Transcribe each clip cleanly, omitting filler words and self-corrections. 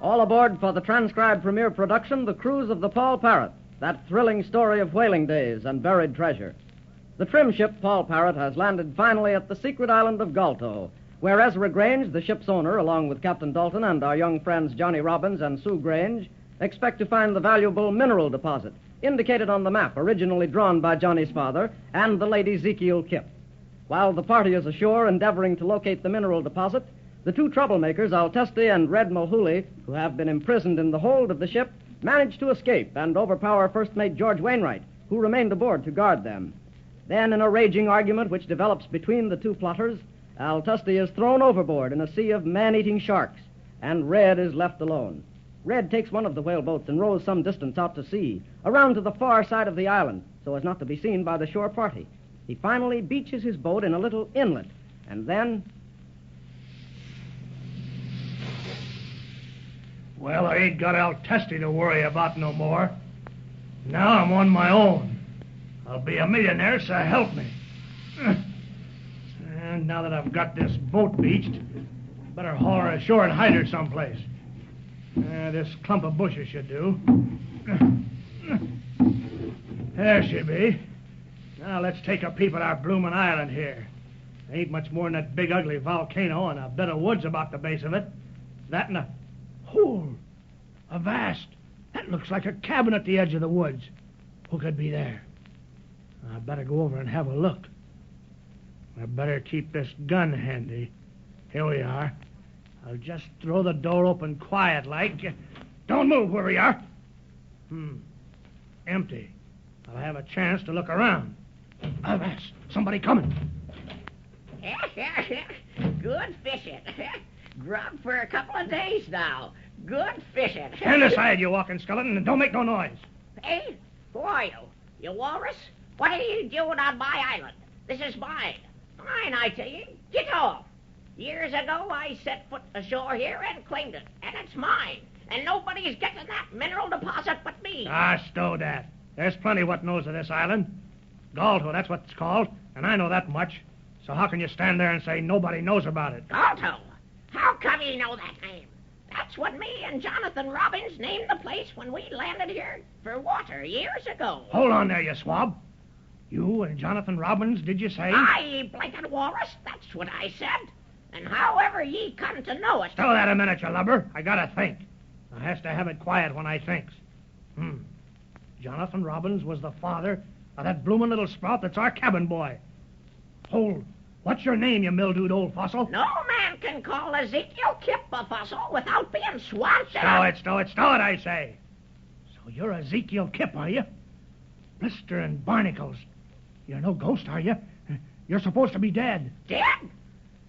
All aboard for the transcribed premiere production, The Cruise of the Paul Parrot, that thrilling story of whaling days and buried treasure. The trim ship Paul Parrot has landed finally at the secret island of Galto, where Ezra Grange, the ship's owner, along with Captain Dalton and our young friends Johnny Robbins and Sue Grange, expect to find the valuable mineral deposit indicated on the map originally drawn by Johnny's father and the late Ezekiel Kipp. While the party is ashore endeavoring to locate the mineral deposit, the two troublemakers, Altesti and Red Mulhooley, who have been imprisoned in the hold of the ship, manage to escape and overpower First Mate George Wainwright, who remained aboard to guard them. Then, in a raging argument which develops between the two plotters, Altesti is thrown overboard in a sea of man-eating sharks, and Red is left alone. Red takes one of the whaleboats and rows some distance out to sea, around to the far side of the island, so as not to be seen by the shore party. He finally beaches his boat in a little inlet, and then... Well, I ain't got Altesti to worry about no more. Now I'm on my own. I'll be a millionaire, so help me. And now that I've got this boat beached, better haul her ashore and hide her someplace. This clump of bushes should do. There she be. Now let's take a peep at our bloomin' island here. There ain't much more than that big ugly volcano and a bed of woods about the base of it. That and a hole. A vast. That looks like a cabin at the edge of the woods. Who could be there? I better go over and have a look. I better keep this gun handy. Here we are. I'll just throw the door open quiet-like. Don't move where we are. Empty. I'll have a chance to look around. Avast. Somebody coming. Good fishing. Grub for a couple of days now. Good fishing. Stand aside, you walking skeleton, and don't make no noise. Hey, who are you? You walrus? What are you doing on my island? This is mine. Mine, I tell you. Get off. Years ago, I set foot ashore here and claimed it, and it's mine. And nobody's getting that mineral deposit but me. Stow that. There's plenty what knows of this island. Galto, that's what it's called, and I know that much. So how can you stand there and say nobody knows about it? Galto? How come you know that name? That's what me and Jonathan Robbins named the place when we landed here for water years ago. Hold on there, you swab. You and Jonathan Robbins, did you say? Aye, blanket walrus, that's what I said. And however ye come to know it... Stow that a minute, you lubber. I gotta think. I has to have it quiet when I thinks. Jonathan Robbins was the father of that bloomin' little sprout that's our cabin boy. Hold. What's your name, you mildewed old fossil? No man can call Ezekiel Kipp a fossil without being swamped. Stow it, I say. So you're Ezekiel Kipp, are you? Blister and barnacles. You're no ghost, are you? You're supposed to be dead. Dead?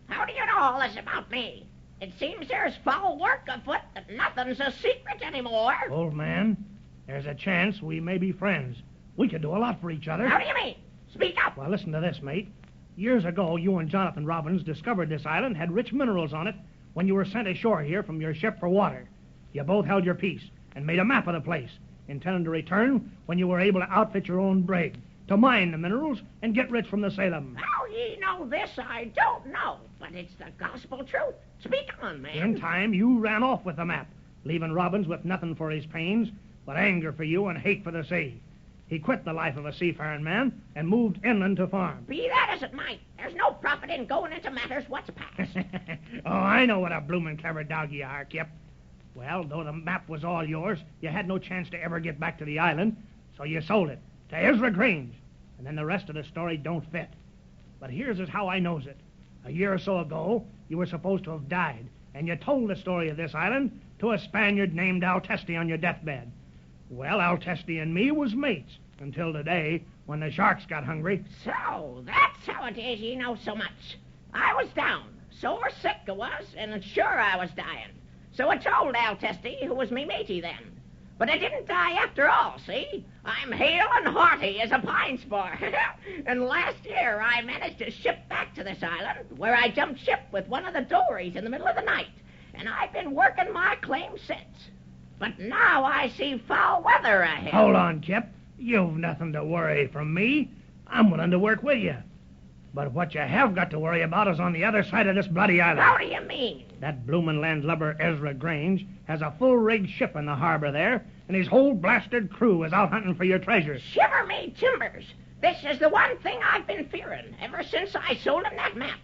How do you know all this about me? It seems there's foul work afoot that nothing's a secret anymore. Old man, there's a chance we may be friends. We could do a lot for each other. How do you mean? Speak up. Well, listen to this, mate. Years ago, you and Jonathan Robbins discovered this island had rich minerals on it when you were sent ashore here from your ship for water. You both held your peace and made a map of the place, intending to return when you were able to outfit your own brig, to mine the minerals and get rich from the Salem. How ye know this, I don't know, but it's the gospel truth. Speak on, man. In time, you ran off with the map, leaving Robbins with nothing for his pains but anger for you and hate for the sea. He quit the life of a seafaring man and moved inland to farm. Be that as it might, there's no profit in going into matters what's past. Oh, I know what a bloomin' clever dog you are, Kip. Well, though the map was all yours, you had no chance to ever get back to the island, so you sold it to Ezra Grange. And then the rest of the story don't fit. But here's how I knows it. A year or so ago, you were supposed to have died, and you told the story of this island to a Spaniard named Altesti on your deathbed. Well, Altesti and me was mates until today when the sharks got hungry. So, that's how it is ye know so much. I was down, sore sick I was, and sure I was dying. So I told Altesti, who was me matey then. But I didn't die after all, see? I'm hale and hearty as a pine spar. And last year I managed to ship back to this island, where I jumped ship with one of the dories in the middle of the night. And I've been working my claim since. But now I see foul weather ahead. Hold on, Kip. You've nothing to worry from me. I'm willing to work with you. But what you have got to worry about is on the other side of this bloody island. How do you mean? That bloomin' landlubber Ezra Grange has a full-rigged ship in the harbor there, and his whole blasted crew is out hunting for your treasures. Shiver me timbers. This is the one thing I've been fearing ever since I sold him that map.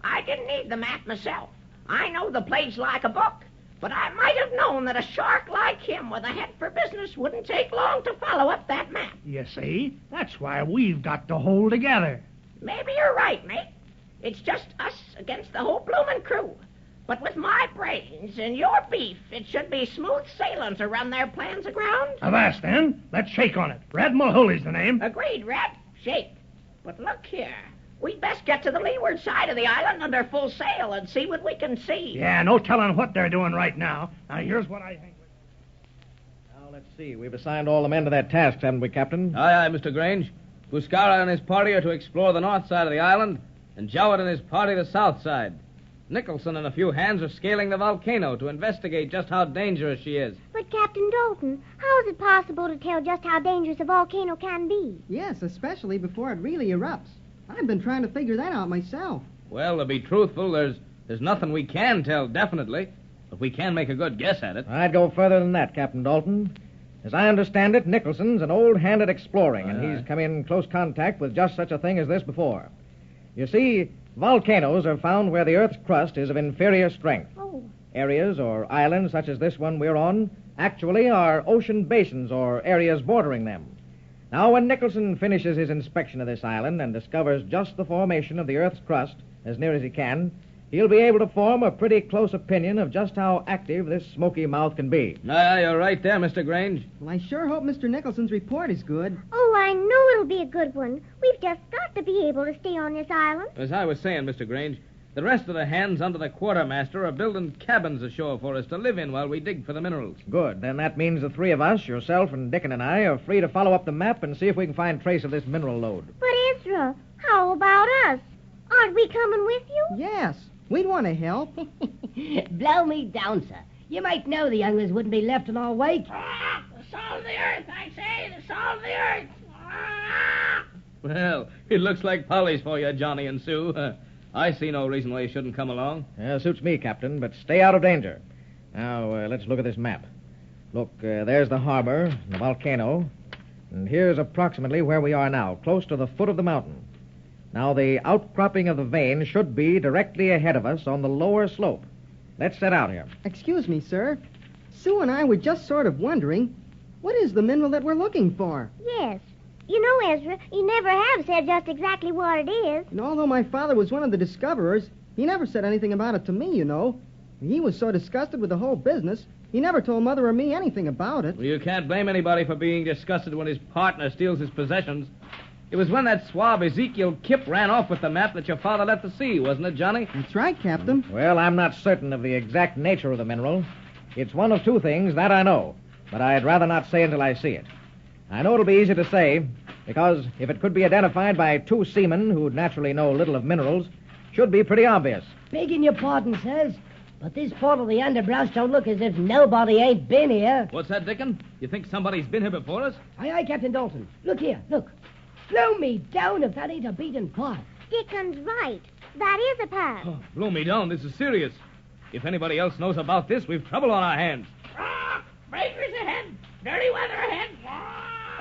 I didn't need the map myself. I know the place like a book. But I might have known that a shark like him with a head for business wouldn't take long to follow up that map. You see? That's why we've got to hold together. Maybe you're right, mate. It's just us against the whole bloomin' crew. But with my brains and your beef, it should be smooth sailing to run their plans aground. Avast, then. Let's shake on it. Red Mulhooley's the name. Agreed, Red. Shake. But look here. We'd best get to the leeward side of the island under full sail and see what we can see. Yeah, no telling what they're doing right now. Now, here's what I think. Now, let's see. We've assigned all the men to their tasks, haven't we, Captain? Aye, Mr. Grange. Buscara and his party are to explore the north side of the island, and Jowett and his party the south side. Nicholson and a few hands are scaling the volcano to investigate just how dangerous she is. But, Captain Dalton, how is it possible to tell just how dangerous a volcano can be? Yes, especially before it really erupts. I've been trying to figure that out myself. Well, to be truthful, there's nothing we can tell definitely, but we can make a good guess at it. I'd go further than that, Captain Dalton. As I understand it, Nicholson's an old hand at exploring, and he's come in close contact with just such a thing as this before. You see, volcanoes are found where the Earth's crust is of inferior strength. Oh. Areas or islands such as this one we're on actually are ocean basins or areas bordering them. Now, when Nicholson finishes his inspection of this island and discovers just the formation of the Earth's crust, as near as he can, he'll be able to form a pretty close opinion of just how active this smoky mouth can be. Aye, you're right there, Mr. Grange. Well, I sure hope Mr. Nicholson's report is good. Oh, I know it'll be a good one. We've just got to be able to stay on this island. As I was saying, Mr. Grange, the rest of the hands under the quartermaster are building cabins ashore for us to live in while we dig for the minerals. Good. Then that means the three of us, yourself and Dickon and I, are free to follow up the map and see if we can find trace of this mineral lode. But, Ezra, how about us? Aren't we coming with you? Yes, we'd want to help. Blow me down, sir. You might know the younglers wouldn't be left in our wake. Ah, the salt of the earth, I say, the salt of the earth. Ah! Well, it looks like Polly's for you, Johnny and Sue. I see no reason why you shouldn't come along. Suits me, Captain, but stay out of danger. Now, let's look at this map. Look, there's the harbor, the volcano, and here's approximately where we are now, close to the foot of the mountain. Now, the outcropping of the vein should be directly ahead of us on the lower slope. Let's set out here. Excuse me, sir. Sue and I were just sort of wondering, what is the mineral that we're looking for? Yes. You know, Ezra, you never have said just exactly what it is. And although my father was one of the discoverers, he never said anything about it to me, you know. He was so disgusted with the whole business, he never told Mother or me anything about it. Well, you can't blame anybody for being disgusted when his partner steals his possessions. It was when that swab Ezekiel Kip ran off with the map that your father let the sea, wasn't it, Johnny? That's right, Captain. Well, I'm not certain of the exact nature of the mineral. It's one of two things, that I know, but I'd rather not say until I see it. I know it'll be easy to say, because if it could be identified by two seamen who naturally know little of minerals, should be pretty obvious. Begging your pardon, sirs, but this part of the underbrush don't look as if nobody ain't been here. What's that, Dickon? You think somebody's been here before us? Aye, aye, Captain Dalton. Look here, look. Blow me down if that ain't a beaten path. Dickon's right. That is a path. Oh, blow me down. This is serious. If anybody else knows about this, we've trouble on our hands. Ah, breakers ahead, dirty weather ahead.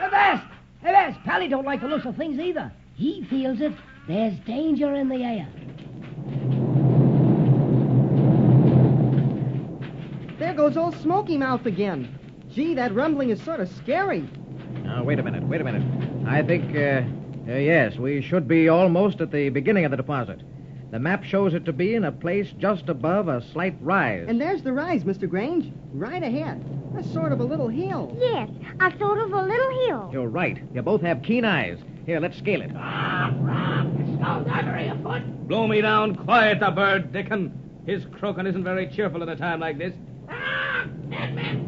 Avast! Avast! Pally don't like the looks of things either. He feels it. There's danger in the air. There goes old Smoky Mouth again. Gee, that rumbling is sort of scary. Now, wait a minute. I think, yes, we should be almost at the beginning of the deposit. The map shows it to be in a place just above a slight rise. And there's the rise, Mr. Grange. Right ahead. That's sort of a little hill. Yes, a sort of a little hill. You're right. You both have keen eyes. Here, let's scale it. The skullduggery afoot. Blow me down. Quiet the bird, Dickon. His croaking isn't very cheerful at a time like this. Ah, dead men.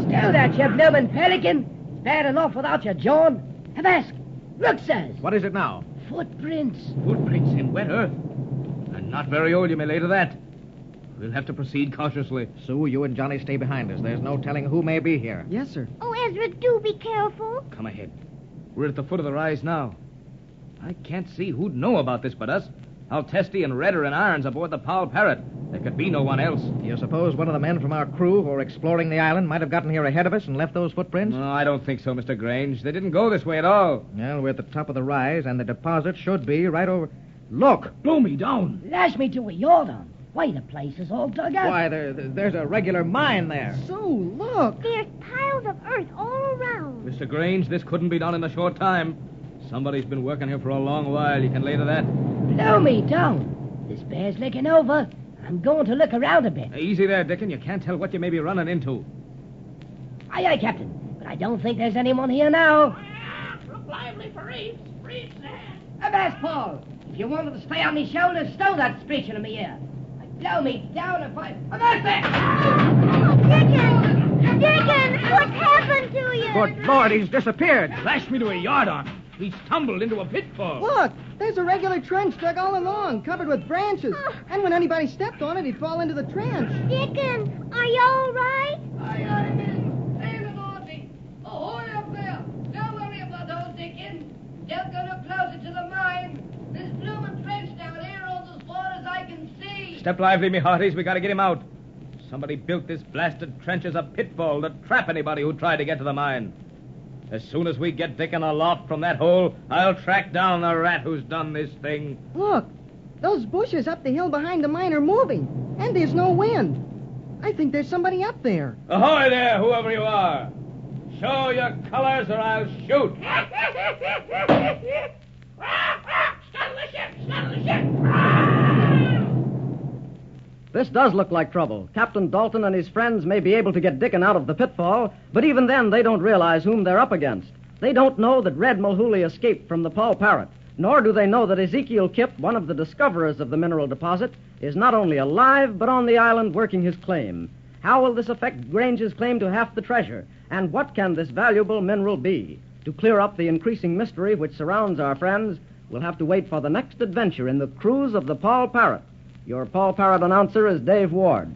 Still that, you bloomin' pelican. It's bad enough without you, John. Avast! Look, sirs. What is it now? Footprints. Footprints in wet earth. And not very old, you may lay to that. We'll have to proceed cautiously. Sue, you and Johnny stay behind us. There's no telling who may be here. Yes, sir. Oh, Ezra, do be careful. Come ahead. We're at the foot of the rise now. I can't see who'd know about this but us. Altesti and Red are in irons aboard the Paul Parrot. There could be no one else. Do you suppose one of the men from our crew who were exploring the island might have gotten here ahead of us and left those footprints? No, I don't think so, Mr. Grange. They didn't go this way at all. Well, we're at the top of the rise, and the deposit should be right over... Look! Blow me down. Lash me to a yardarm. Why, the place is all dug up. Why, there's a regular mine there. Sue, look. There's piles of earth all around. Mr. Grange, this couldn't be done in a short time. Somebody's been working here for a long while. You can lay to that. Blow me down. This bear's licking over. I'm going to look around a bit. Easy there, Dickon. You can't tell what you may be running into. Aye, aye, Captain. But I don't think there's anyone here now. Look lively for reefs. Reefs ahead. Avast, Paul. If you wanted to stay on me shoulders, stow that screeching in my ear. I'd blow me down if I... Avast there! Dickon, what's happened to you? Good Lord, he's disappeared. Lash me to a yardarm. He's tumbled into a pitfall. Look, there's a regular trench dug all along, covered with branches. And when anybody stepped on it, he'd fall into the trench. Dickon, are you all right? Aye, aye, miss. Sail it on me. Ahoy up there. Don't worry about old Dickon. Just gonna closer to the mine. This bloomin' trench down here holds as far as I can see. Step lively, me hearties. We gotta get him out. Somebody built this blasted trench as a pitfall to trap anybody who tried to get to the mine. As soon as we get Dickon aloft from that hole, I'll track down the rat who's done this thing. Look, those bushes up the hill behind the mine are moving, and there's no wind. I think there's somebody up there. Ahoy there, whoever you are. Show your colors or I'll shoot. Scuttle the ship! Scuttle the ship! This does look like trouble. Captain Dalton and his friends may be able to get Dickon out of the pitfall, but even then they don't realize whom they're up against. They don't know that Red Mulhooley escaped from the Paul Parrot, nor do they know that Ezekiel Kipp, one of the discoverers of the mineral deposit, is not only alive, but on the island working his claim. How will this affect Grange's claim to half the treasure? And what can this valuable mineral be? To clear up the increasing mystery which surrounds our friends, we'll have to wait for the next adventure in the cruise of the Paul Parrot. Your Paul Parrot announcer is Dave Ward.